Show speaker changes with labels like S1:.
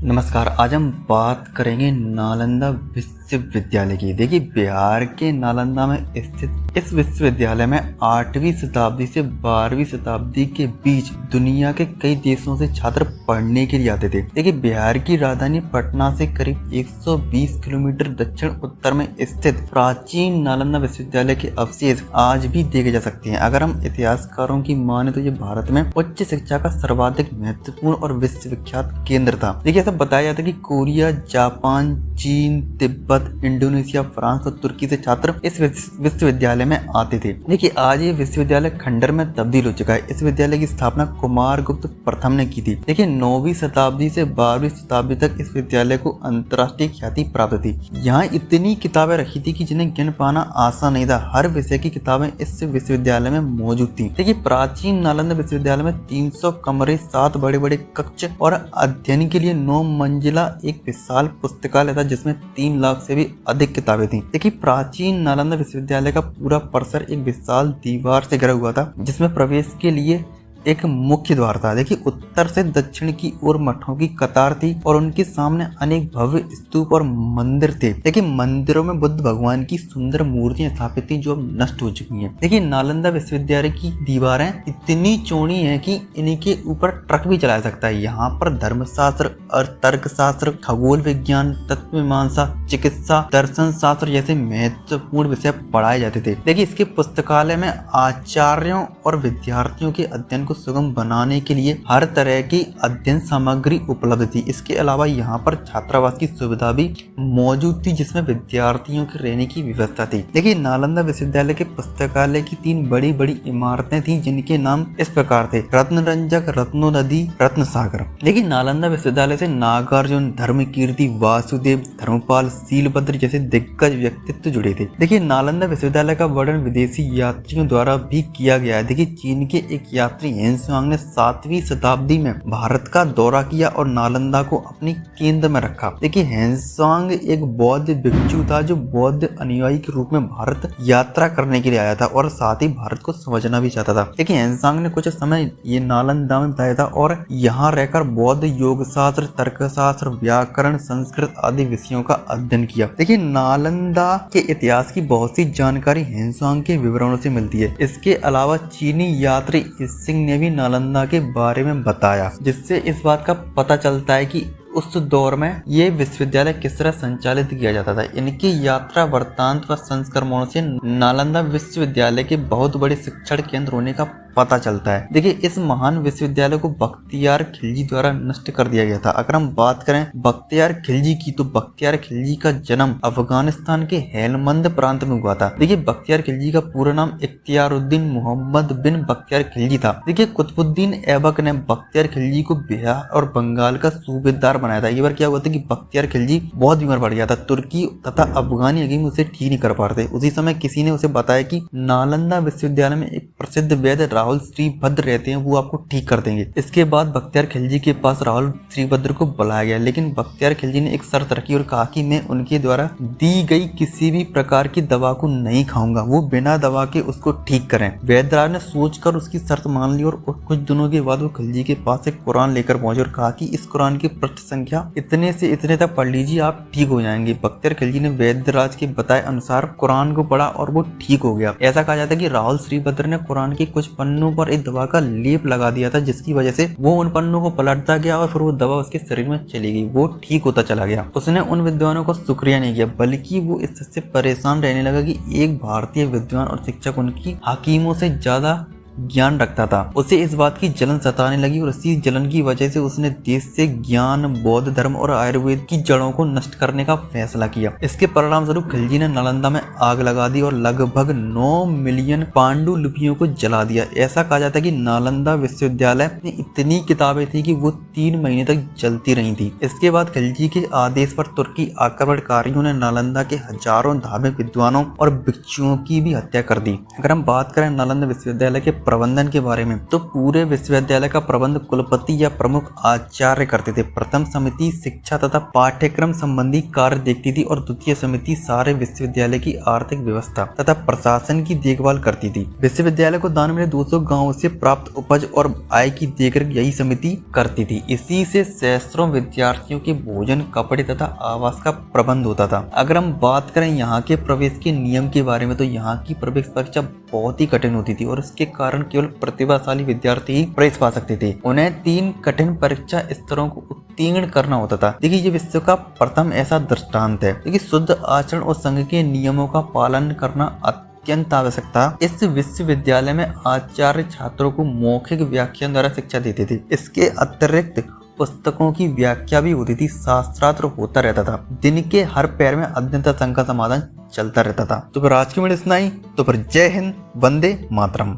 S1: नमस्कार। आज हम बात करेंगे नालंदा विश्वविद्यालय की। देखिए, बिहार के नालंदा में स्थित इस विश्वविद्यालय में 8वीं शताब्दी से 12वीं शताब्दी के बीच दुनिया के कई देशों से छात्र पढ़ने के लिए आते थे। देखिए, बिहार की राजधानी पटना से करीब 120 किलोमीटर दक्षिण उत्तर में स्थित प्राचीन नालंदा विश्वविद्यालय के अवशेष आज भी देखे जा सकते हैं। अगर हम इतिहासकारों की माने तो ये भारत में उच्च शिक्षा का सर्वाधिक महत्वपूर्ण और विश्वविख्यात केंद्र था। देखिए, बताया जाता है कि कोरिया, जापान, चीन, तिब्बत, इंडोनेशिया, फ्रांस और तुर्की से छात्र इस विश्वविद्यालय में आते थे। देखिए, आज ये विश्वविद्यालय खंडर में तब्दील हो चुका है। इस विद्यालय की स्थापना कुमारगुप्त प्रथम ने की थी। देखिए, 9वीं शताब्दी से 12वीं शताब्दी तक इस विद्यालय को अंतर्राष्ट्रीय ख्याति प्राप्त थी। यहाँ इतनी किताबें रखी थी कि जिन्हें गिन पाना आसान नहीं था। हर विषय की किताबें इस विश्वविद्यालय में मौजूद थी। देखिए, प्राचीन नालंदा विश्वविद्यालय में 300 कमरे, 7 बड़े बड़े कक्ष और अध्ययन के लिए 9 मंजिला एक विशाल पुस्तकालय था, जिसमें 3 लाख से भी अधिक किताबें थी। देखिए, प्राचीन नालंदा विश्वविद्यालय का पूरा परिसर एक विशाल दीवार से घिरा हुआ था, जिसमें प्रवेश के लिए एक मुख्य द्वार था। देखिए, उत्तर से दक्षिण की ओर मठों की कतार थी और उनके सामने अनेक भव्य स्तूप और मंदिर थे। देखिए, मंदिरों में बुद्ध भगवान की सुंदर मूर्तियां स्थापित थी जो अब नष्ट हो चुकी हैं। देखिए, नालंदा विश्वविद्यालय की दीवारें इतनी चौड़ी हैं कि इनके ऊपर ट्रक भी चलाया सकता है। यहाँ पर धर्मशास्त्र और तर्कशास्त्र, खगोल विज्ञान, तत्व मीमांसा, चिकित्सा, दर्शन शास्त्र जैसे महत्वपूर्ण विषय पढ़ाए जाते थे। देखिए, इसके पुस्तकालय में आचार्यों और विद्यार्थियों के अध्ययन सुगम बनाने के लिए हर तरह की अध्ययन सामग्री उपलब्ध थी। इसके अलावा यहाँ पर छात्रावास की सुविधा भी मौजूद थी, जिसमें विद्यार्थियों के रहने की व्यवस्था थी। देखिए, नालंदा विश्वविद्यालय के पुस्तकालय की 3 बड़ी बड़ी इमारतें थी, जिनके नाम इस प्रकार थे: रत्नरंजक, रत्नोदधि, रत्न सागर। लेकिन नालंदा विश्वविद्यालय से नागार्जुन, धर्मकीर्ति, वासुदेव, धर्मपाल, शीलभद्र जैसे दिग्गज व्यक्तित्व जुड़े थे। देखिए, नालंदा विश्वविद्यालय का वर्णन विदेशी यात्रियों द्वारा भी किया गया है। देखिए, चीन के एक यात्री हेनसुआंग ने 7वीं शताब्दी में भारत का दौरा किया और नालंदा को अपने केंद्र में रखा। देखिए, हेनसुआंग एक बौद्ध भिक्षु था जो बौद्ध अनुयायी के रूप में भारत यात्रा करने के लिए आया था और साथ ही भारत को समझना भी चाहता था। देखिए, हेनसुआंग ने कुछ समय ये नालंदा में बिताया था और यहाँ रहकर बौद्ध योग शास्त्र, तर्कशास्त्र, व्याकरण, संस्कृत आदि विषयों का अध्ययन किया। देखिए, नालंदा के इतिहास की बहुत सी जानकारी हेनसुआंग के विवरणों से मिलती है। इसके अलावा चीनी यात्री सिंह ने भी नालंदा के बारे में बताया, जिससे इस बात का पता चलता है कि उस दौर में ये विश्वविद्यालय किस तरह संचालित किया जाता था। इनकी यात्रा वृत्तांत व संस्करणों से नालंदा विश्वविद्यालय के बहुत बड़े शिक्षण केंद्र होने का पता चलता है। देखिए, इस महान विश्वविद्यालय को बख्तियार खिलजी द्वारा नष्ट कर दिया गया था। अगर हम बात करें बख्तियार खिलजी की, तो बख्तियार खिलजी का जन्म अफगानिस्तान के हेलमंद प्रांत में हुआ था। देखिए, बख्तियार खिलजी का पूरा नाम इख्तियारुद्दीन मोहम्मद बिन बख्तियार खिलजी था। देखिए, कुतुबुद्दीन ऐबक ने बख्तियार खिलजी को बिहार और बंगाल का सूबेदार बनाया था। एक बार क्या हुआ था कि बख्तियार खिलजी बहुत बीमार पड़ गया था। तुर्की तथा अफगानी हकीम उसे ठीक नहीं कर पा रहे थे। उसी समय किसी ने उसे बताया कि नालंदा विश्वविद्यालय में एक प्रसिद्ध वैद्य राहुल श्रीभद्र रहते हैं, वो आपको ठीक कर देंगे। इसके बाद बख्तियार खिलजी के पास राहुल श्रीभद्र को बुलाया गया, लेकिन बख्तियार खिलजी ने एक शर्त रखी और कहा कि मैं उनके द्वारा दी गई किसी भी प्रकार की दवा को नहीं खाऊंगा, वो बिना दवा के उसको ठीक करें। वैद्यराज ने सोचकर उसकी शर्त मान ली और कुछ दिनों के बाद वो खिलजी के पास एक कुरान लेकर पहुंचे और कहा कि इस कुरान की पृष्ठ संख्या इतने से इतने तक पढ़ लीजिए, आप ठीक हो जाएंगे। बख्तियार खिलजी ने वैद्यराज के बताए अनुसार कुरान को पढ़ा और वो ठीक हो गया। ऐसा कहा जाता है कि राहुल श्रीभद्र ने कुरान के कुछ पन्नों पर एक दवा का लेप लगा दिया था, जिसकी वजह से वो उन पन्नों को पलटता गया और फिर वो दवा उसके शरीर में चली गई, वो ठीक होता चला गया। उसने उन विद्वानों को शुक्रिया नहीं किया, बल्कि वो इससे परेशान रहने लगा कि एक भारतीय विद्वान और शिक्षक उनकी हकीमों से ज्यादा ज्ञान रखता था। उसे इस बात की जलन सताने लगी और इसी जलन की वजह से उसने देश से ज्ञान, बौद्ध धर्म और आयुर्वेद की जड़ों को नष्ट करने का फैसला किया। इसके परिणाम स्वरूप खिलजी ने नालंदा में आग लगा दी और लगभग 9 मिलियन पांडुलिपियों को जला दिया। ऐसा कहा जाता है कि नालंदा विश्वविद्यालय में इतनी किताबें थी कि वो 3 महीने तक जलती रही थी। इसके बाद खिलजी के आदेश पर तुर्की आक्रमणकारियों ने नालंदा के हजारों धार्मिक विद्वानों और भिक्षुओं की भी हत्या कर दी। अगर हम बात करें नालंदा विश्वविद्यालय के प्रबंधन के बारे में, तो पूरे विश्वविद्यालय का प्रबंध कुलपति या प्रमुख आचार्य करते थे। प्रथम समिति शिक्षा तथा पाठ्यक्रम संबंधी कार्य देखती थी और द्वितीय समिति सारे विश्वविद्यालय की आर्थिक व्यवस्था तथा प्रशासन की देखभाल करती थी। विश्वविद्यालय को दान में 200 गाँव से प्राप्त उपज और आय की देखरेख यही समिति करती थी। इसी से सैकड़ों विद्यार्थियों के भोजन, कपड़े तथा आवास का प्रबंध होता था। अगर हम बात करें यहाँ के प्रवेश के नियम के बारे में, तो यहाँ की प्रवेश परीक्षा बहुत ही कठिन होती थी और इसके कारण केवल प्रतिभाशाली विद्यार्थी ही प्रवेश पा सकते थे। उन्हें 3 कठिन परीक्षा स्तरों को उत्तीर्ण करना होता था। देखिए, ये विश्व का प्रथम ऐसा दृष्टांत है। देखिए, शुद्ध आचरण और संघ के नियमों का पालन करना अत्यंत आवश्यक था। इस विश्वविद्यालय में आचार्य छात्रों को मौखिक व्याख्यान द्वारा शिक्षा देते थे। इसके अतिरिक्त पुस्तकों की व्याख्या भी होती थी, शास्त्रार्थ होता रहता था। दिन के हर पैर में अध्ययन संघ का समाधान चलता रहता था। तो फिर आज की वीडियो इतना ही। तो फिर जय हिंद, वंदे मातरम।